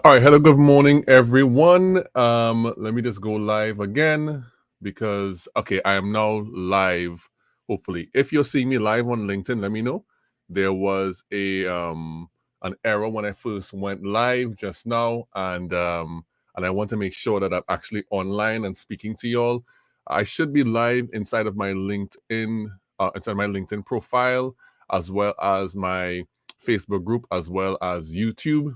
All right, hello, good morning, everyone. Let me just go live again because, okay, I am now live, hopefully. If you're seeing me live on LinkedIn, let me know. There was an error when I first went live just now, and I want to make sure that I'm actually online and speaking to y'all. I should be live inside of my LinkedIn profile, as well as my Facebook group, as well as YouTube.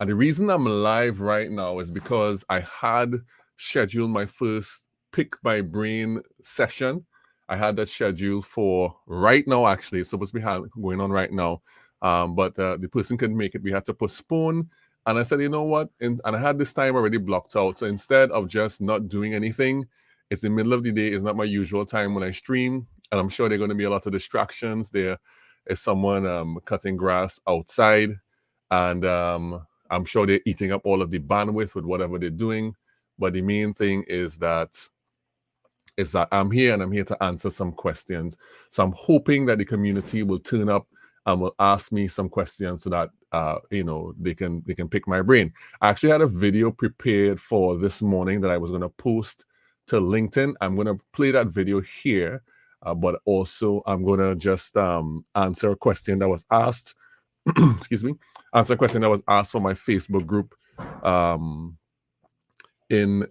And the reason I'm live right now is because I had scheduled my first Pick My Brain session. I had that scheduled for right now, actually. It's supposed to be going on right now. But the person couldn't make it. We had to postpone. And I said, you know what? And I had this time already blocked out. So instead of just not doing anything, it's the middle of the day. It's not my usual time when I stream. And I'm sure there are going to be a lot of distractions. There is someone cutting grass outside. And I'm sure they're eating up all of the bandwidth with whatever they're doing. But the main thing is that I'm here and I'm here to answer some questions. So I'm hoping that the community will turn up and will ask me some questions so that they can pick my brain. I actually had a video prepared for this morning that I was going to post to LinkedIn. I'm going to play that video here, but also I'm going to just answer a question that was asked. Excuse me. Answer a question that was asked for my Facebook group when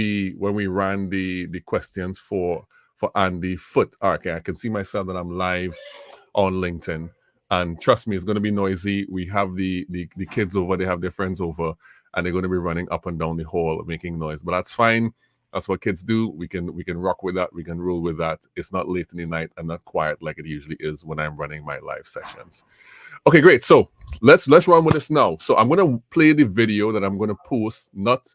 we ran the questions for Andy Foote. Okay, I can see myself that I'm live on LinkedIn, and trust me, it's going to be noisy. We have the kids over, they have their friends over, and they're going to be running up and down the hall making noise. But that's fine. That's what kids do. We can rock with that. We can roll with that. It's not late in the night and not quiet like it usually is when I'm running my live sessions. Okay, great. So let's run with this now. So I'm going to play the video that I'm going to post, not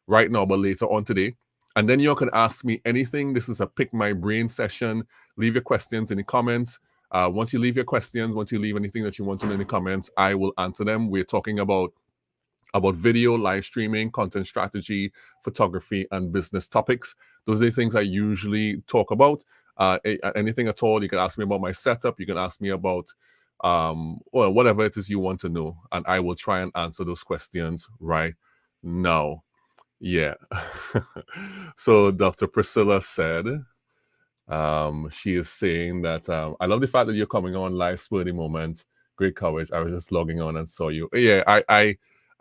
right now, but later on today. And then you can ask me anything. This is a Pick My Brain session. Leave your questions in the comments. Once you leave your questions, once you leave anything that you want to know in the comments, I will answer them. We're talking about video, live streaming, content strategy, photography, and business topics. Those are the things I usually talk about. Anything at all, you can ask me about my setup. You can ask me about whatever it is you want to know, and I will try and answer those questions right now. Yeah. So Dr. Priscilla said, she is saying that, I love the fact that you're coming on live, spur the moment. Great coverage. I was just logging on and saw you. Yeah,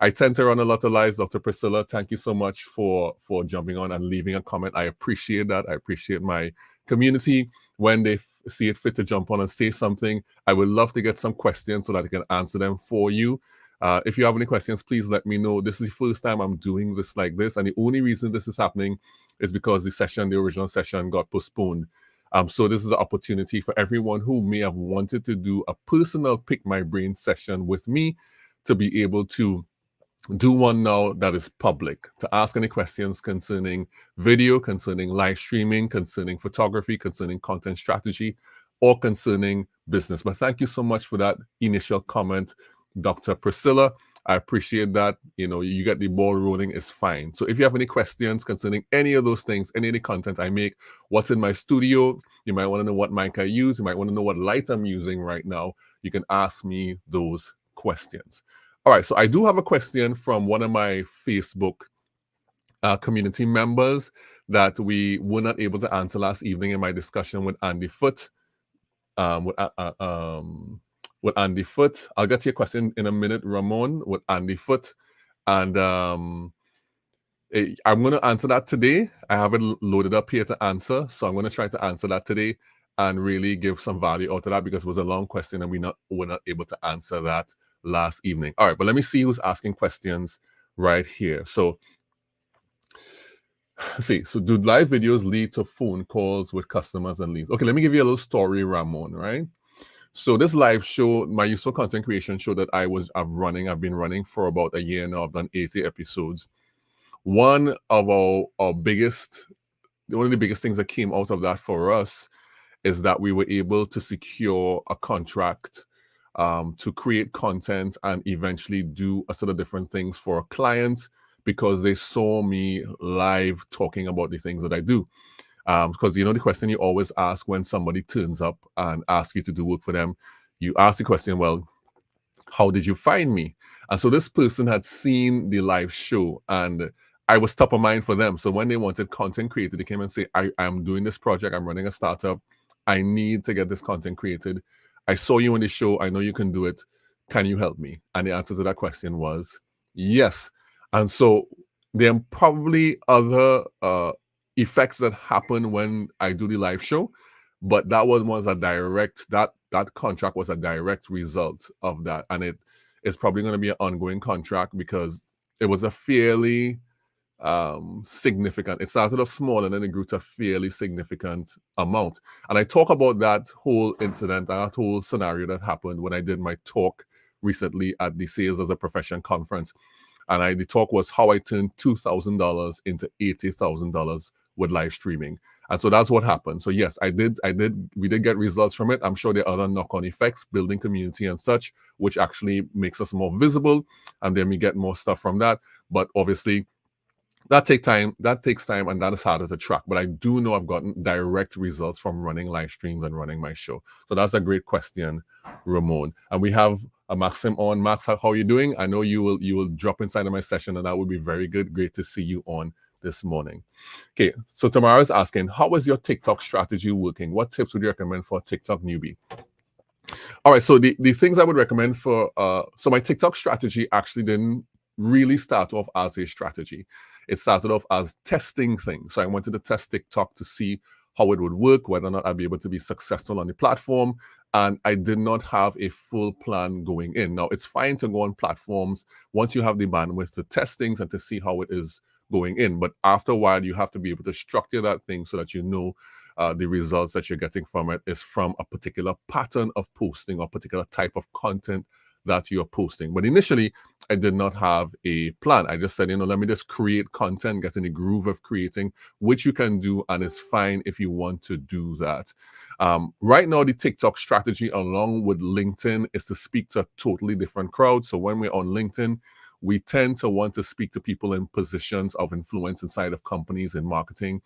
I tend to run a lot of lives, Dr. Priscilla. Thank you so much for jumping on and leaving a comment. I appreciate that. I appreciate my community when they see it fit to jump on and say something. I would love to get some questions so that I can answer them for you. If you have any questions, please let me know. This is the first time I'm doing this like this, and the only reason this is happening is because the original session got postponed. So this is an opportunity for everyone who may have wanted to do a personal Pick My Brain session with me to be able to do one now that is public, to ask any questions concerning video, concerning live streaming, concerning photography, concerning content strategy, or concerning business. But thank you so much for that initial comment, Dr. Priscilla. I appreciate that. You get the ball rolling is fine. So if you have any questions concerning any of those things, any of the content I make, what's in my studio, you might want to know what mic I use, you might want to know what light I'm using right now, you can ask me those questions. All right, so I do have a question from one of my Facebook community members that we were not able to answer last evening in my discussion with Andy Foote. With Andy Foote. I'll get to your question in a minute, Ramon, with Andy Foote. And I'm going to answer that today. I have it loaded up here to answer. So I'm going to try to answer that today and really give some value out of that because it was a long question and we're not able to answer that last evening. All right, but let me see who's asking questions right here. So let's see. So do live videos lead to phone calls with customers and leads? Okay, let me give you a little story, Ramon, right? So this live show, my useful content creation show that I've been running for about a year now. I've done 80 episodes. One of one of the biggest things that came out of that for us is that we were able to secure a contract to create content and eventually do a sort of different things for a client because they saw me live talking about the things that I do. Because the question you always ask when somebody turns up and asks you to do work for them, you ask the question, well, how did you find me? And so this person had seen the live show, and I was top of mind for them. So when they wanted content created, they came and say, I'm doing this project, I'm running a startup, I need to get this content created. I saw you on the show, I know you can do it. Can you help me? And the answer to that question was yes. And so there are probably other effects that happen when I do the live show, but that was a direct, that contract was a direct result of that. And it is probably going to be an ongoing contract because it was a fairly significant, it started off small and then it grew to a fairly significant amount. And I talk about that whole incident, that whole scenario that happened when I did my talk recently at the Sales as a Profession conference. And the talk was how I turned $2,000 into $80,000 with live streaming. And so that's what happened. So yes, we did get results from it. I'm sure there are other knock-on effects, building community and such, which actually makes us more visible. And then we get more stuff from that. But obviously, that takes time, and that is harder to track. But I do know I've gotten direct results from running live streams and running my show. So that's a great question, Ramon. And we have a Maxim on. Max, how are you doing? I know you will drop inside of my session, and that would be very good. Great to see you on this morning. Okay, so Tamara is asking, how is your TikTok strategy working? What tips would you recommend for a TikTok newbie? All right, so the things I would recommend for, so my TikTok strategy actually didn't really start off as a strategy. It started off as testing things. So I wanted to test TikTok to see how it would work, whether or not I'd be able to be successful on the platform. And I did not have a full plan going in. Now, it's fine to go on platforms once you have the bandwidth to test things and to see how it is going in. But after a while, you have to be able to structure that thing so that you know the results that you're getting from it is from a particular pattern of posting or particular type of content that you're posting. But initially, I did not have a plan. I just said, let me just create content, get in the groove of creating, which you can do, and it's fine if you want to do that. Right now, the TikTok strategy along with LinkedIn is to speak to a totally different crowd. So when we're on LinkedIn, we tend to want to speak to people in positions of influence inside of companies in marketing.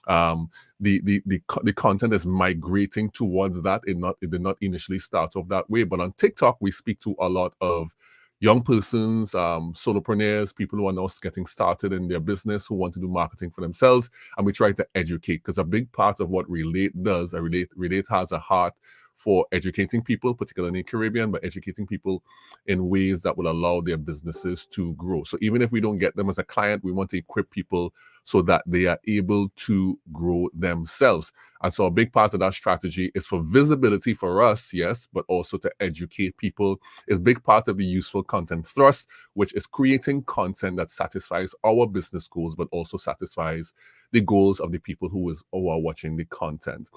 The content is migrating towards that. It did not initially start off that way, but on TikTok, we speak to a lot of young persons, solopreneurs, people who are now getting started in their business, who want to do marketing for themselves, and we try to educate, because a big part of what Relate does, Relate has a heart for educating people, particularly in the Caribbean, but educating people in ways that will allow their businesses to grow. So even if we don't get them as a client, we want to equip people so that they are able to grow themselves. And so a big part of that strategy is for visibility for us, yes, but also to educate people. Is a big part of the useful content thrust, which is creating content that satisfies our business goals, but also satisfies the goals of the people who are watching the content.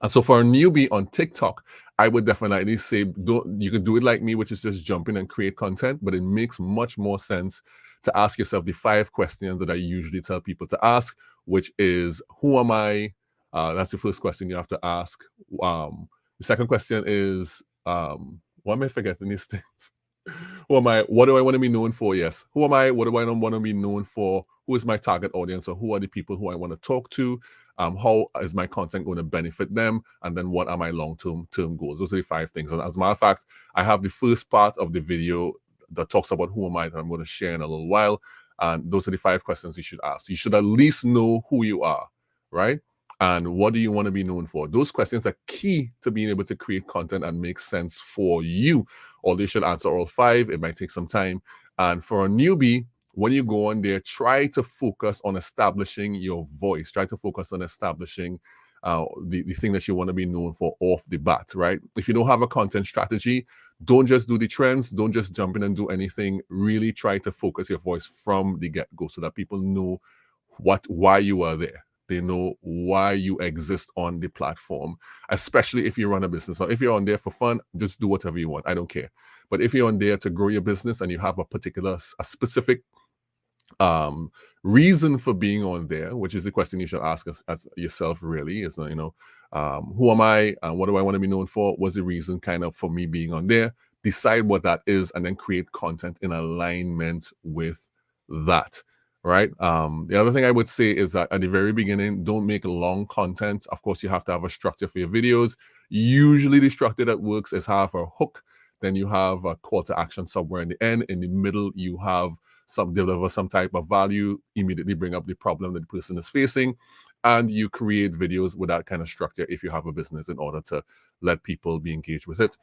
And so for a newbie on TikTok, I would definitely say you could do it like me, which is just jump in and create content, but it makes much more sense to ask yourself the 5 questions that I usually tell people to ask, which is, who am I? That's the first question you have to ask. The second question is, why am I forgetting these things? Who am I? What do I want to be known for? Yes. Who am I? What do I want to be known for? Who is my target audience? Or who are the people who I want to talk to? How is my content going to benefit them? And then what are my long-term goals? Those are the 5 things. And as a matter of fact, I have the first part of the video that talks about who am I that I'm going to share in a little while. And those are the 5 questions you should ask. You should at least know who you are, right? And what do you want to be known for? Those questions are key to being able to create content and make sense for you. Although you should answer all 5, it might take some time. And for a newbie, when you go on there, try to focus on establishing your voice. Try to focus on establishing the thing that you want to be known for off the bat, right? If you don't have a content strategy, don't just do the trends. Don't just jump in and do anything. Really try to focus your voice from the get-go so that people know why you are there. They know why you exist on the platform, especially if you run a business. Or if you're on there for fun, just do whatever you want. I don't care. But if you're on there to grow your business and you have a specific reason for being on there, which is the question you should ask as yourself, really, is, who am I and what do I want to be known for? What's the reason kind of for me being on there? Decide what that is and then create content in alignment with that. Right. The other thing I would say is that at the very beginning, don't make long content. Of course, you have to have a structure for your videos. Usually the structure that works is have a hook Then you have a call to action somewhere in the end. In the middle, you have deliver some type of value, immediately bring up the problem that the person is facing, and you create videos with that kind of structure if you have a business in order to let people be engaged with it.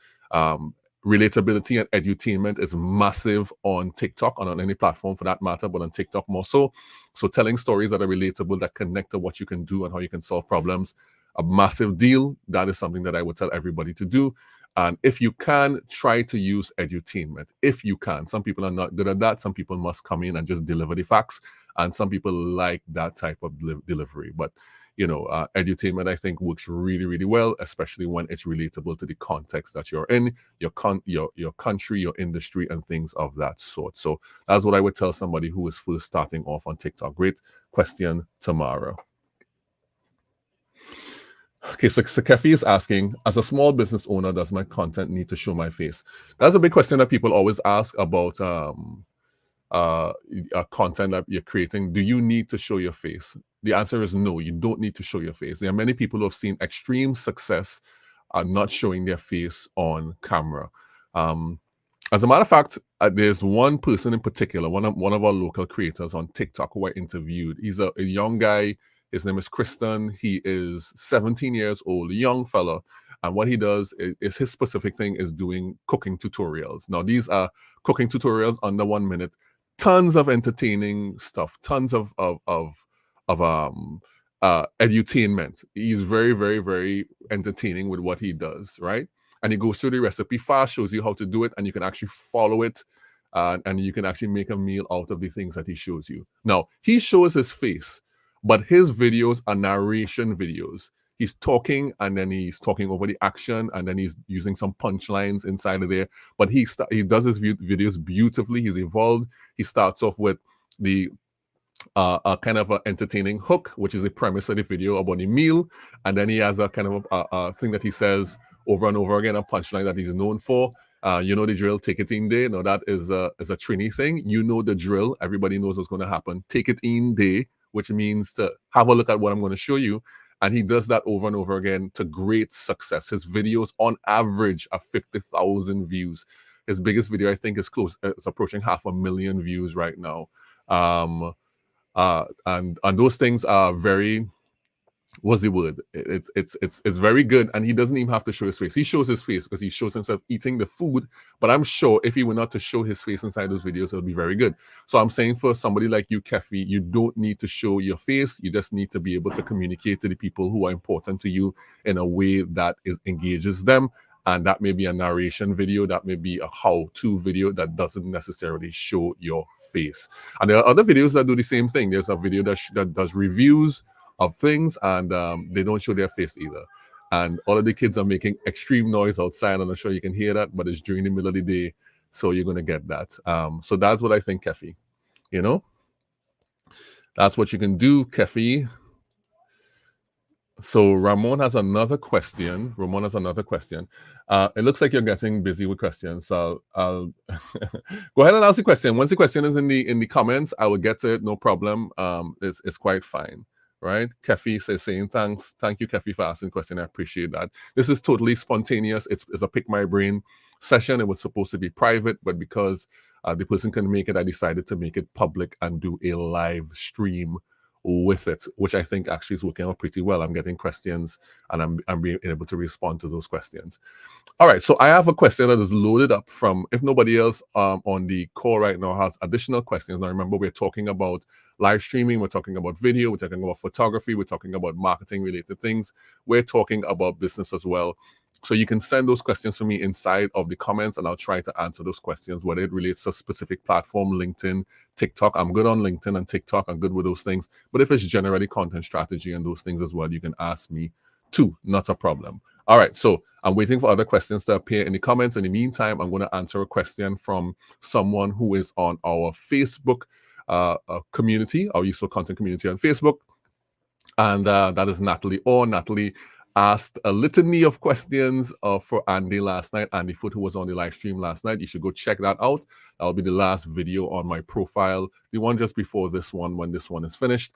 Relatability and edutainment is massive on TikTok, on any platform for that matter, but on TikTok more so. So telling stories that are relatable, that connect to what you can do and how you can solve problems, a massive deal. That is something that I would tell everybody to do. And if you can, try to use edutainment. If you can. Some people are not good at that. Some people must come in and just deliver the facts. And some people like that type of delivery. But, edutainment, I think, works really, really well, especially when it's relatable to the context that you're in, your country, your industry, and things of that sort. So that's what I would tell somebody who is first starting off on TikTok. Great question, Tamara. Okay, so Kefi is asking, as a small business owner, does my content need to show my face? That's a big question that people always ask about content that you're creating. Do you need to show your face? The answer is no, you don't need to show your face. There are many people who have seen extreme success not showing their face on camera. As a matter of fact, there's one person in particular, one of our local creators on TikTok who I interviewed. He's a young guy. His name is Kristen. He is 17 years old, a young fella. And what he does is his specific thing is doing cooking tutorials. Now, these are cooking tutorials under 1 minute. Tons of entertaining stuff. Tons of edutainment. He's very, very, very entertaining with what he does, right? And he goes through the recipe fast, shows you how to do it, and you can actually follow it. And you can actually make a meal out of the things that he shows you. Now, he shows his face, but his videos are narration videos. He's talking, and then he's talking over the action, and then he's using some punchlines inside of there. But he does his videos beautifully. He's evolved. He starts off with the kind of an entertaining hook, which is the premise of the video about the meal, and then he has a kind of a thing that he says over and over again, a punchline that he's known for. You know the drill, take it in day. Now that is a Trini thing. You know the drill. Everybody knows what's going to happen. Take it in day, which means to have a look at what I'm going to show you. And he does that over and over again to great success. His videos on average are 50,000 views. His biggest video, I think, is approaching 500,000 views right now. And those things are very, what's the word? It's very good, and he doesn't even have to show his face. He shows his face because he shows himself eating the food. But I'm sure if he were not to show his face inside those videos, it would be very good. So I'm saying for somebody like you, Kefi, you don't need to show your face. You just need to be able to communicate to the people who are important to you in a way that engages them. And that may be a narration video, that may be a how-to video that doesn't necessarily show your face. And there are other videos that do the same thing. There's a video that does reviews of things, and they don't show their face either. And all of the kids are making extreme noise outside. I'm not sure you can hear that, but it's during the middle of the day, so you're going to get that. So that's what I think, Kefi. That's what you can do, Kefi. So Ramon has another question. It looks like you're getting busy with questions. So I'll go ahead and ask the question. Once the question is in the comments, I will get to it. No problem. It's quite fine. Right? Kefi saying thanks. Thank you, Kefi, for asking the question. I appreciate that. This is totally spontaneous. It's a pick my brain session. It was supposed to be private, but because the person couldn't make it, I decided to make it public and do a live stream with it, which I think actually is working out pretty well. I'm getting questions, and I'm being able to respond to those questions. All right, so I have a question that is loaded up from, if nobody else on the call right now has additional questions. Now remember, we're talking about live streaming, we're talking about video, we're talking about photography, we're talking about marketing related things, we're talking about business as well. So you can send those questions to me inside of the comments, and I'll try to answer those questions, whether it relates to a specific platform, LinkedIn, TikTok. I'm good on LinkedIn and TikTok. I'm good with those things. But if it's generally content strategy and those things as well, you can ask me too. Not a problem. All right. So I'm waiting for other questions to appear in the comments. In the meantime, I'm going to answer a question from someone who is on our Facebook community, our useful content community on Facebook. And that is Natalie Orr. Natalie asked a litany of questions for Andy last night. Andy Foot, who was on the live stream last night. You should go check that out. That will be the last video on my profile, the one just before this one, when this one is finished.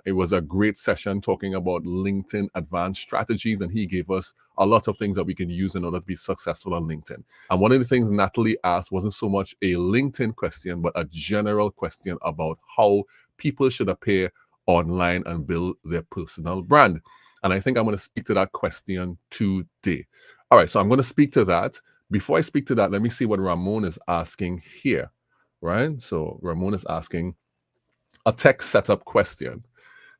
It was a great session talking about LinkedIn advanced strategies, and he gave us a lot of things that we can use in order to be successful on LinkedIn. And one of the things Natalie asked wasn't so much a LinkedIn question, but a general question about how people should appear online and build their personal brand. And I think I'm going to speak to that question today. All right, so I'm going to speak to that. Before I speak to that, let me see what Ramon is asking here, right? So Ramon is asking a tech setup question.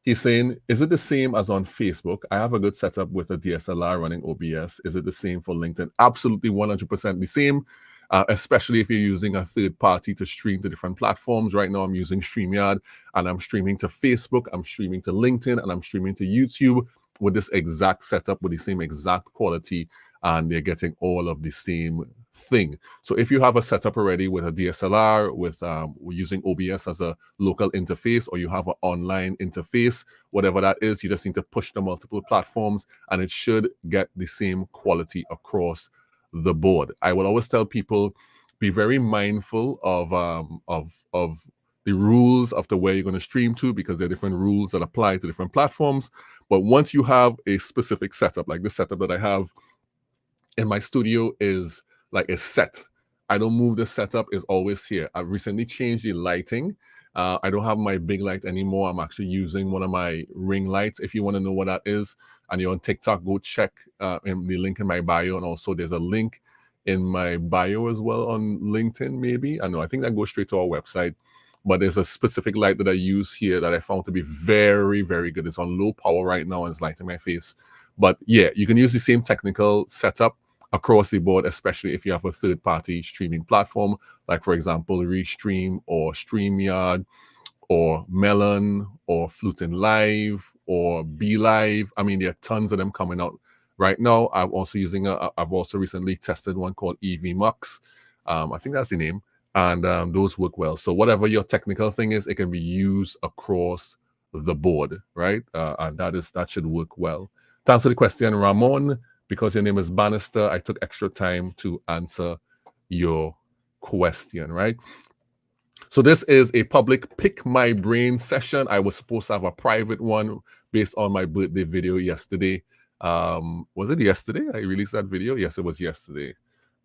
He's saying, is it the same as on Facebook? I have a good setup with a DSLR running OBS. Is it the same for LinkedIn? Absolutely 100% the same, especially if you're using a third party to stream to different platforms. Right now, I'm using StreamYard, and I'm streaming to Facebook, I'm streaming to LinkedIn, and I'm streaming to YouTube with this exact setup with the same exact quality, and they're getting all of the same thing. So if you have a setup already with a DSLR, with using OBS as a local interface, or you have an online interface, whatever that is, you just need to push the multiple platforms, and it should get the same quality across the board. I will always tell people, be very mindful of the rules of the way you're going to stream to, because there are different rules that apply to different platforms. But once you have a specific setup, like this setup that I have in my studio is like a set. I don't move the setup, it's always here. I've recently changed the lighting. I don't have my big light anymore. I'm actually using one of my ring lights. If you want to know what that is and you're on TikTok, go check in the link in my bio. And also there's a link in my bio as well on LinkedIn, maybe. I think that goes straight to our website. But there's a specific light that I use here that I found to be very, very good. It's on low power right now and it's lighting my face. But yeah, you can use the same technical setup across the board, especially if you have a third-party streaming platform, like, for example, Restream or StreamYard or Melon or Flutin Live or Be Live. I mean, there are tons of them coming out right now. I'm also using I've also recently tested one called EV Mux. I think that's the name. And those work well. So whatever your technical thing is, it can be used across the board, right? And that should work well. To answer the question, Ramon, because your name is Bannister, I took extra time to answer your question, right? So this is a public Pick My Brain session. I was supposed to have a private one based on my birthday video yesterday. Was it yesterday I released that video? Yes, it was yesterday,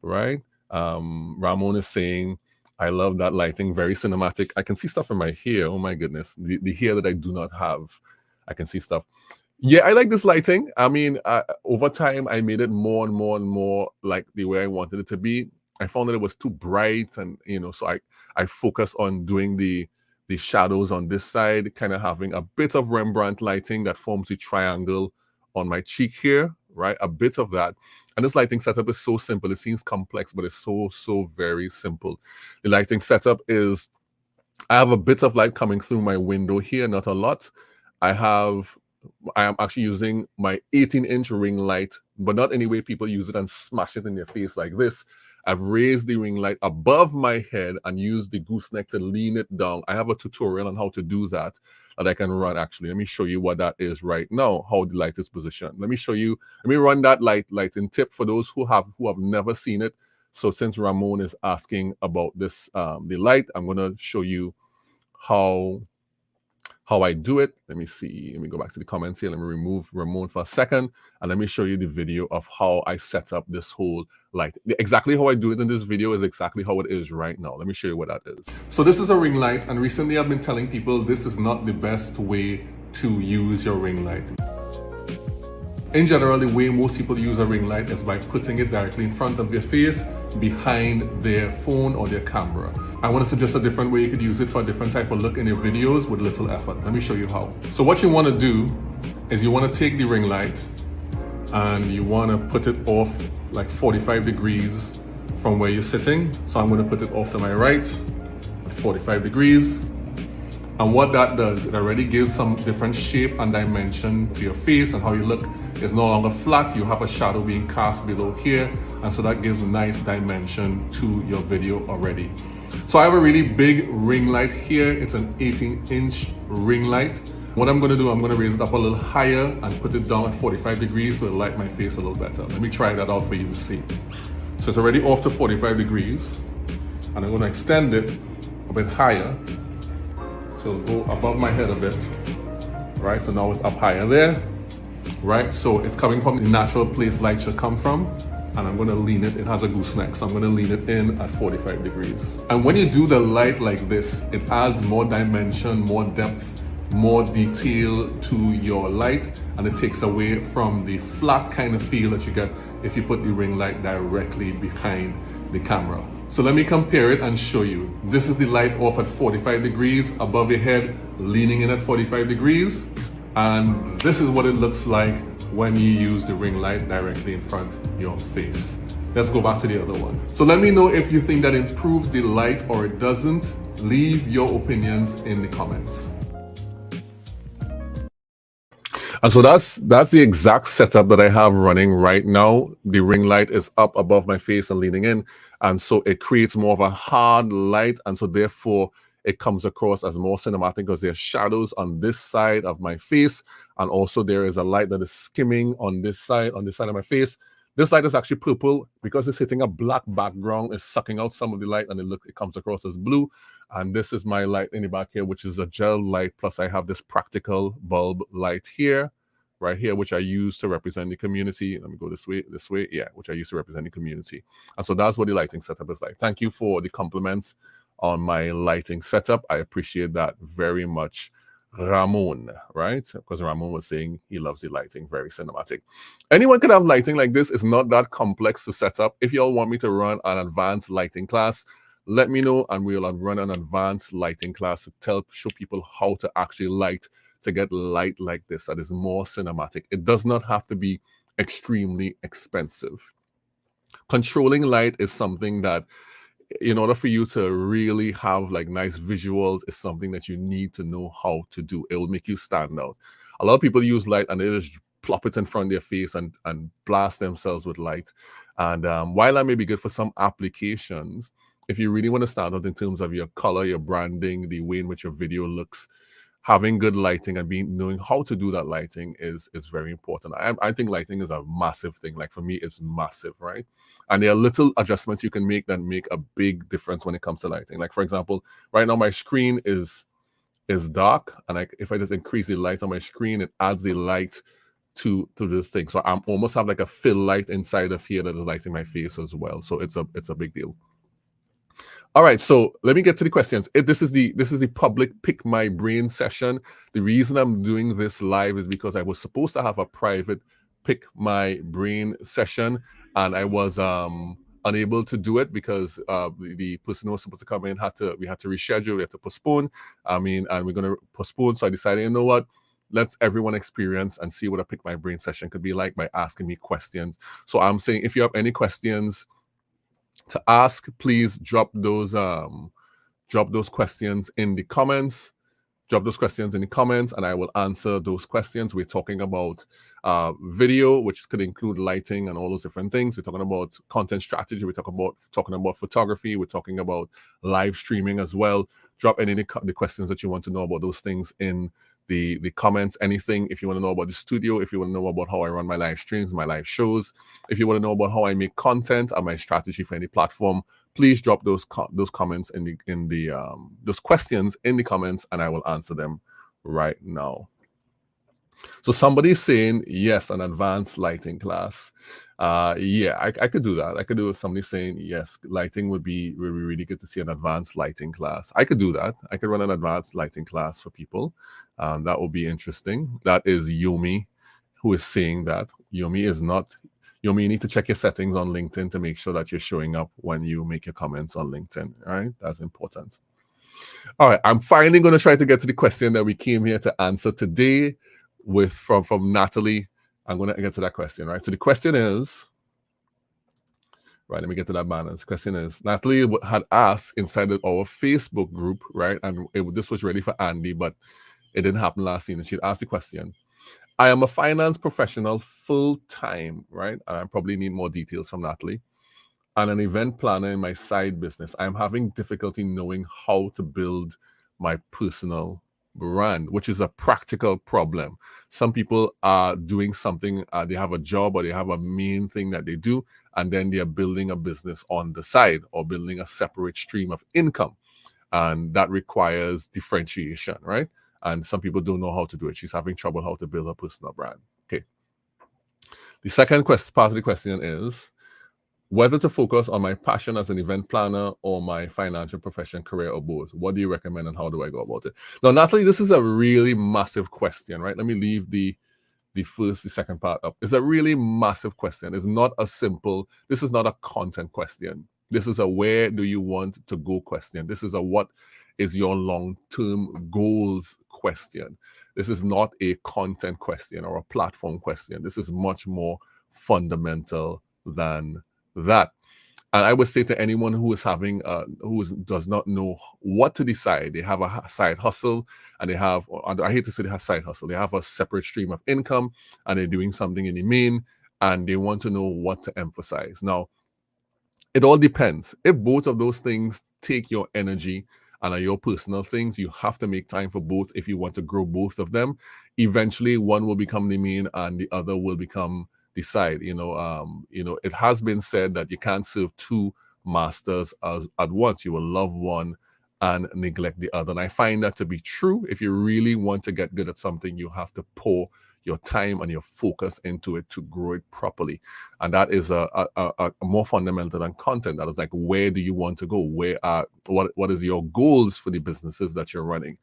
right? Ramon is saying, I love that lighting, very cinematic. I can see stuff in my hair. Oh my goodness, the hair that I do not have. I can see stuff. Yeah, I like this lighting. I mean, over time, I made it more and more and more like the way I wanted it to be. I found that it was too bright, and so I focus on doing the shadows on this side, kind of having a bit of Rembrandt lighting that forms the triangle on my cheek here, right? A bit of that. And this lighting setup is so simple. It seems complex, but it's so very simple. The lighting setup is, I have a bit of light coming through my window here, not a lot. I am actually using my 18-inch ring light, but not any way people use it and smash it in their face like this. I've raised the ring light above my head and used the gooseneck to lean it down. I have a tutorial on how to do that I can run actually. Let me show you what that is right now, how the light is positioned. Let me run that lighting tip for those who have never seen it. So since Ramon is asking about this, the light, I'm gonna show you how I do it. Let me see. Let me go back to the comments here. Let me remove Ramon for a second, and let me show you the video of how I set up this whole light. Exactly how I do it in this video is exactly how it is right now. Let me show you what that is. So this is a ring light, and recently I've been telling people this is not the best way to use your ring light. In general, the way most people use a ring light is by putting it directly in front of their face, behind their phone or their camera. I want to suggest a different way you could use it for a different type of look in your videos with little effort. Let me show you how. So what you want to do is you want to take the ring light and you want to put it off like 45 degrees from where you're sitting. So I'm going to put it off to my right at 45 degrees. And what that does, it already gives some different shape and dimension to your face, and how you look is no longer flat. You have a shadow being cast below here, and so that gives a nice dimension to your video already. So I have a really big ring light here. It's an 18-inch ring light. What I'm gonna do, I'm gonna raise it up a little higher and put it down at 45 degrees so it'll light my face a little better. Let me try that out for you to see. So it's already off to 45 degrees, and I'm gonna extend it a bit higher. So it'll go above my head a bit. right? So now it's up higher there, right? So it's coming from the natural place light should come from. And I'm gonna lean it, it has a gooseneck, so I'm gonna lean it in at 45 degrees. And when you do the light like this, it adds more dimension, more depth, more detail to your light, and it takes away from the flat kind of feel that you get if you put the ring light directly behind the camera. So let me compare it and show you. This is the light off at 45 degrees above your head, leaning in at 45 degrees. And this is what it looks like when you use the ring light directly in front of your face. Let's go back to the other one. So let me know if you think that improves the light or it doesn't. Leave your opinions in the comments. And so that's the exact setup that I have running right now. The ring light is up above my face and leaning in. And so it creates more of a hard light. And so therefore, it comes across as more cinematic because there's shadows on this side of my face. And also there is a light that is skimming on this side of my face. This light is actually purple because it's hitting a black background. It's sucking out some of the light and it comes across as blue. And this is my light in the back here, which is a gel light. Plus I have this practical bulb light here, right here, which I use to represent the community. Let me go this way. Yeah, which I use to represent the community. And so that's what the lighting setup is like. Thank you for the compliments on my lighting setup. I appreciate that very much, Ramon, right? Because Ramon was saying he loves the lighting, very cinematic. Anyone can have lighting like this. It's not that complex to set up. If y'all want me to run an advanced lighting class, let me know and we'll run an advanced lighting class to show people how to actually light, to get light like this that is more cinematic. It does not have to be extremely expensive. Controlling light is something that, in order for you to really have like nice visuals, is something that you need to know how to do. It will make you stand out. A lot of people use light and they just plop it in front of their face and blast themselves with light. And while that may be good for some applications, if you really want to stand out in terms of your color, your branding, the way in which your video looks, having good lighting and knowing how to do that lighting is very important. I think lighting is a massive thing. Like for me, it's massive, right? And there are little adjustments you can make that make a big difference when it comes to lighting. Like for example, right now my screen is dark, and if I just increase the light on my screen, it adds the light to this thing. So I'm almost have like a fill light inside of here that is lighting my face as well. So it's a big deal. All right, so let me get to the questions. This is the public Pick My Brain session. The reason I'm doing this live is because I was supposed to have a private Pick My Brain session, and I was unable to do it because the person who was supposed to come in we had to reschedule, we had to postpone. And we're gonna postpone. So I decided, you know what? Let's everyone experience and see what a Pick My Brain session could be like by asking me questions. So I'm saying if you have any questions to ask, please drop those questions in the comments. Drop those questions in the comments and I will answer those questions. We're talking about video, which could include lighting and all those different things. We're talking about content strategy. We're talking about photography. We're talking about live streaming as well. Drop any of the questions that you want to know about those things in the comments. Anything, if you want to know about the studio, if you want to know about how I run my live streams, my live shows, if you want to know about how I make content and my strategy for any platform, please drop those comments those questions in the comments and I will answer them right now. So somebody's saying yes, an advanced lighting class. Yeah, I could do that. I could do somebody saying yes, lighting would be really good to see an advanced lighting class. I could do that. I could run an advanced lighting class for people. That would be interesting. That is Yomi who is saying that. Yomi is not. Yomi, you need to check your settings on LinkedIn to make sure that you're showing up when you make your comments on LinkedIn. All right, that's important. All right, I'm finally going to try to get to the question that we came here to answer today from Natalie. I'm going to get to that question, right? So the question is, right, let me get to that balance. The question is, Natalie had asked inside of our Facebook group, right? And this was ready for Andy, but it didn't happen last season. She'd asked the question, I am a finance professional full-time, right? And I probably need more details from Natalie. And an event planner in my side business. I'm having difficulty knowing how to build my personal brand, which is a practical problem. Some people are doing something, they have a job or they have a main thing that they do, and then they are building a business on the side or building a separate stream of income. And that requires differentiation, right? and some people don't know how to do it. She's having trouble how to build a personal brand. Okay. The second part of the question is whether to focus on my passion as an event planner or my financial profession, career, or both. What do you recommend and how do I go about it? Now, Natalie, this is a really massive question, right? Let me leave the second part up. It's a really massive question. It's not a simple, this is not a content question. This is a where do you want to go question. This is a what is your long-term goals question. This is not a content question or a platform question. This is much more fundamental than that. And I would say to anyone who is having, does not know what to decide, they have a side hustle and they have, I hate to say they have side hustle, they have a separate stream of income and they're doing something in the main and they want to know what to emphasize. Now, it all depends. If both of those things take your energy and are your personal things, you have to make time for both if you want to grow both of them. Eventually, one will become the main and the other will become the side. It has been said that you can't serve two masters at once. You will love one and neglect the other. And I find that to be true. If you really want to get good at something, you have to pour your time and your focus into it to grow it properly. And that is a more fundamental than content. That is like, where do you want to go? What is your goals for the businesses that you're running?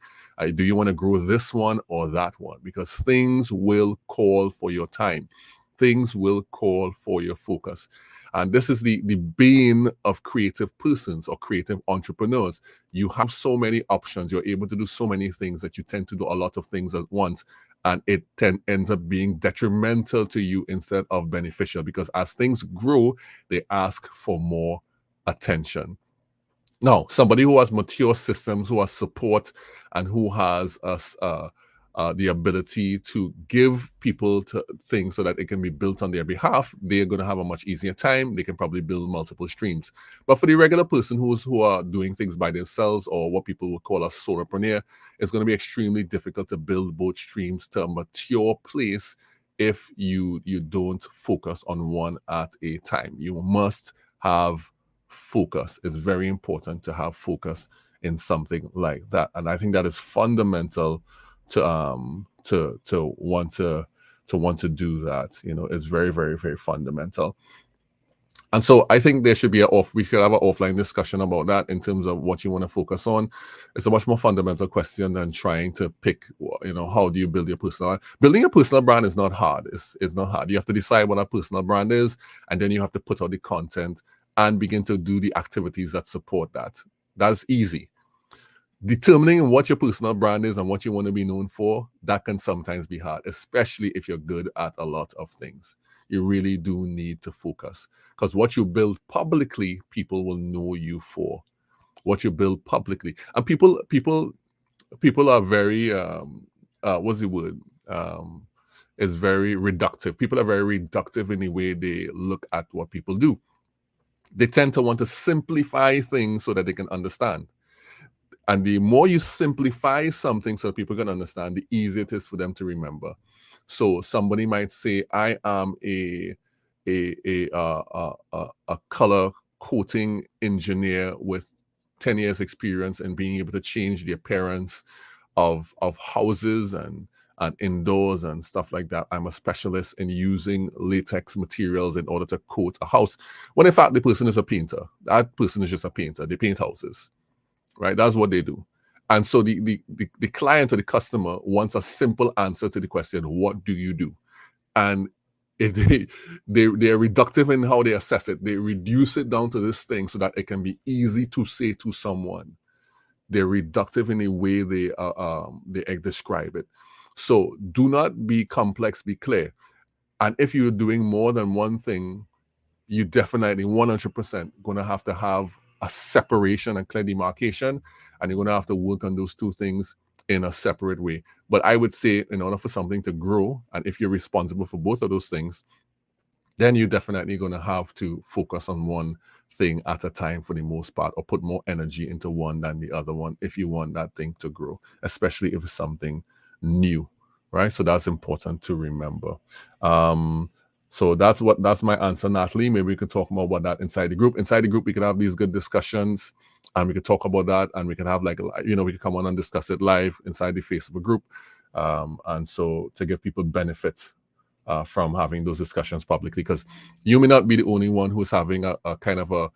Do you want to grow this one or that one? Because things will call for your time. Things will call for your focus. And this is the bane of creative persons or creative entrepreneurs. You have so many options. You're able to do so many things that you tend to do a lot of things at once. And it ends up being detrimental to you instead of beneficial, because as things grow, they ask for more attention. Now, somebody who has mature systems, who has support, and who has the ability to give people things so that it can be built on their behalf, they're going to have a much easier time. They can probably build multiple streams. But for the regular person who are doing things by themselves, or what people would call a solopreneur, it's going to be extremely difficult to build both streams to a mature place if you don't focus on one at a time. You must have focus. It's very important to have focus in something like that. And I think that is fundamental to want to do that. It's very, very, very fundamental. And so I think there should be we should have an offline discussion about that in terms of what you want to focus on. It's a much more fundamental question than trying to pick, how do you build your personal. Building a personal brand is not hard. It's not hard. You have to decide what a personal brand is, and then you have to put out the content and begin to do the activities that support that. That's easy. Determining what your personal brand is and what you want to be known for, that can sometimes be hard, especially if you're good at a lot of things. You really do need to focus, because what you build publicly, people will know you for. What you build publicly, and people are very what's the word? It's very reductive. People are very reductive in the way they look at what people do. They tend to want to simplify things so that they can understand. And the more you simplify something so people can understand, the easier it is for them to remember. So somebody might say, I am a color coating engineer with 10 years experience in being able to change the appearance of houses and indoors and stuff like that. I'm a specialist in using latex materials in order to coat a house. When in fact, the person is a painter. That person is just a painter. They paint houses. Right? That's what they do. And so the client or the customer wants a simple answer to the question, what do you do? And if they're reductive in how they assess it, they reduce it down to this thing so that it can be easy to say to someone. They're reductive in the way they describe it. So do not be complex, be clear. And if you're doing more than one thing, you definitely 100% going to have a separation and clear demarcation, and you're going to have to work on those two things in a separate way. But I would say, in order for something to grow, and if you're responsible for both of those things, then you're definitely going to have to focus on one thing at a time for the most part, or put more energy into one than the other one if you want that thing to grow, especially if it's something new, right? So that's important to remember. So that's my answer, Natalie. Maybe we could talk more about that inside the group. Inside the group, we could have these good discussions, and we could talk about that, and we could have we could come on and discuss it live inside the Facebook group, and so to give people benefit from having those discussions publicly, because you may not be the only one who's having a kind of a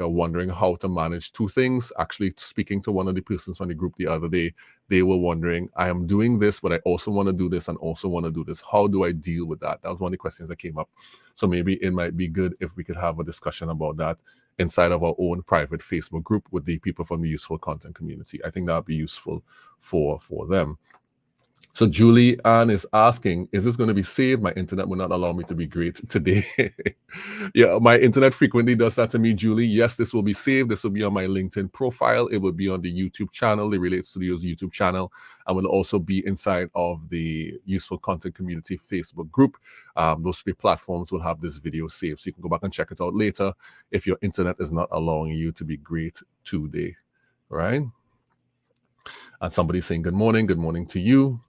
wondering how to manage two things. Actually, speaking to one of the persons from the group the other day, they were wondering, I am doing this, but I also want to do this and also want to do this. How do I deal with that? That was one of the questions that came up. So maybe it might be good if we could have a discussion about that inside of our own private Facebook group with the people from the useful content community. I think that would be useful for them. So Julie Ann is asking, is this going to be saved? My internet will not allow me to be great today. Yeah, my internet frequently does that to me, Julie. Yes, this will be saved. This will be on my LinkedIn profile. It will be on the YouTube channel, the Relate Studios YouTube channel, and will also be inside of the Useful Content Community Facebook group. Those three platforms will have this video saved, so you can go back and check it out later if your internet is not allowing you to be great today, right? And somebody's saying good morning to you,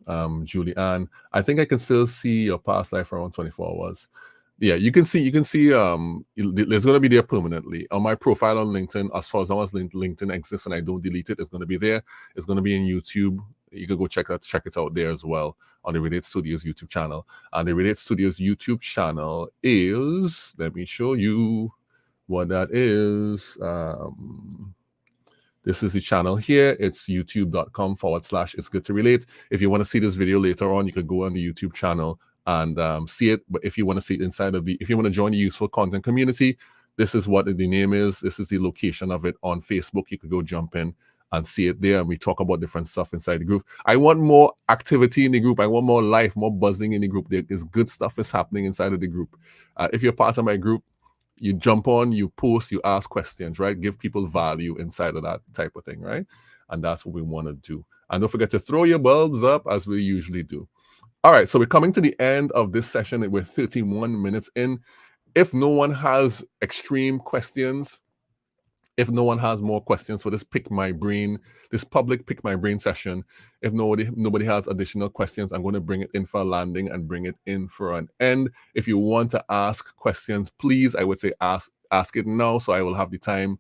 Julie Ann. I think I can still see your past life for around 24 hours. Yeah, you can see it's going to be there permanently on my profile on LinkedIn. As far as long as LinkedIn exists and I don't delete it, it's going to be there. It's going to be in YouTube. You can go check it out there as well on the Relate Studios YouTube channel. And the Relate Studios YouTube channel is, let me show you what that is. This is the channel here. It's youtube.com/It's Good to Relate. If you want to see this video later on, you can go on the YouTube channel and see it. But if you want to see it inside of if you want to join the Useful Content Community, this is what the name is. This is the location of it on Facebook. You could go jump in and see it there. And we talk about different stuff inside the group. I want more activity in the group. I want more life, more buzzing in the group. There is good stuff is happening inside of the group. If you're part of my group, you jump on, you post, you ask questions, right? Give people value inside of that type of thing, right? And that's what we want to do. And don't forget to throw your bulbs up as we usually do. All right, so we're coming to the end of this session. We're 31 minutes in. If no one has extreme questions, if no one has more questions for this public Pick My Brain session, if nobody has additional questions, I'm going to bring it in for a landing and bring it in for an end. If you want to ask questions, please, I would say ask it now, so I will have the time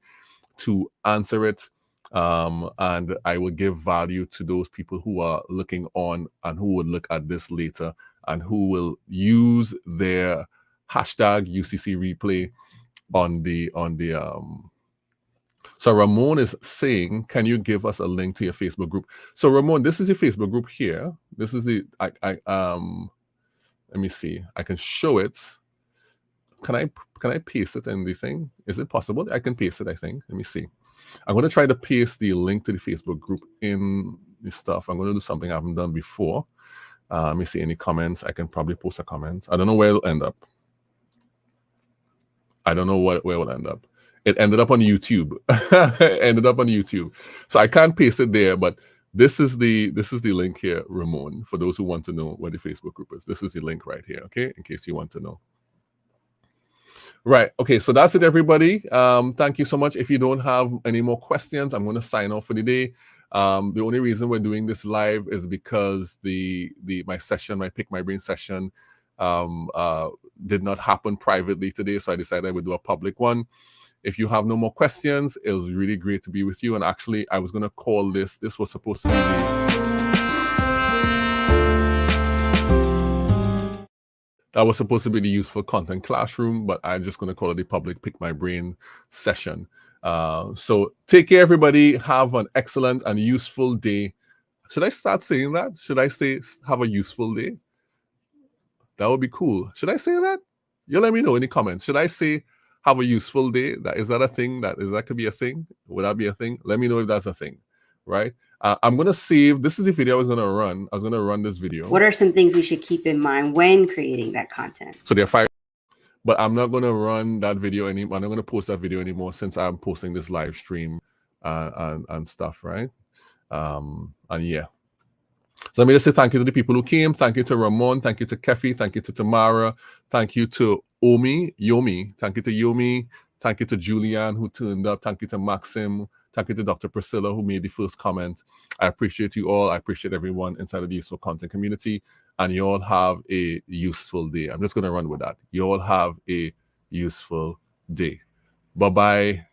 to answer it. And I will give value to those people who are looking on and who would look at this later and who will use their hashtag UCC replay on the So Ramon is saying, can you give us a link to your Facebook group? So Ramon, this is your Facebook group here. This is the let me see. I can show it. Can I paste it in the thing? Is it possible? I can paste it, I think. Let me see. I'm going to try to paste the link to the Facebook group in the stuff. I'm going to do something I haven't done before. Let me see any comments. I can probably post a comment. I don't know where it'll end up. I don't know where it will end up. It ended up on YouTube. It ended up on YouTube. So I can't paste it there, but this is the link here, Ramon, for those who want to know where the Facebook group is. This is the link right here, okay? In case you want to know. Right. Okay, so that's it, everybody. Thank you so much. If you don't have any more questions, I'm going to sign off for the day. The only reason we're doing this live is because my Pick My Brain session did not happen privately today, so I decided I would do a public one. If you have no more questions, it was really great to be with you. And actually, I was going to call this was supposed to be the Useful Content Classroom, but I'm just going to call it the public Pick My Brain session. So take care, everybody. Have an excellent and useful day. Should I start saying that? Should I say have a useful day? That would be cool. Should I say that? You let me know in the comments. Should I say have a useful day? Is that a thing? That could be a thing? Would that be a thing? Let me know if that's a thing, right? I'm going to save. This is the video I was going to run. I was going to run this video. What are some things we should keep in mind when creating that content? So there are 5, but I'm not going to run that video anymore. I'm not going to post that video anymore since I'm posting this live stream and stuff, right? And yeah. So let me just say thank you to the people who came. Thank you to Ramon. Thank you to Kefi. Thank you to Tamara. Thank you to Yomi. Thank you to Yomi. Thank you to Julianne who turned up. Thank you to Maxim. Thank you to Dr. Priscilla, who made the first comment. I appreciate you all. I appreciate everyone inside of the Useful Content community. And you all have a useful day. I'm just going to run with that. You all have a useful day. Bye-bye.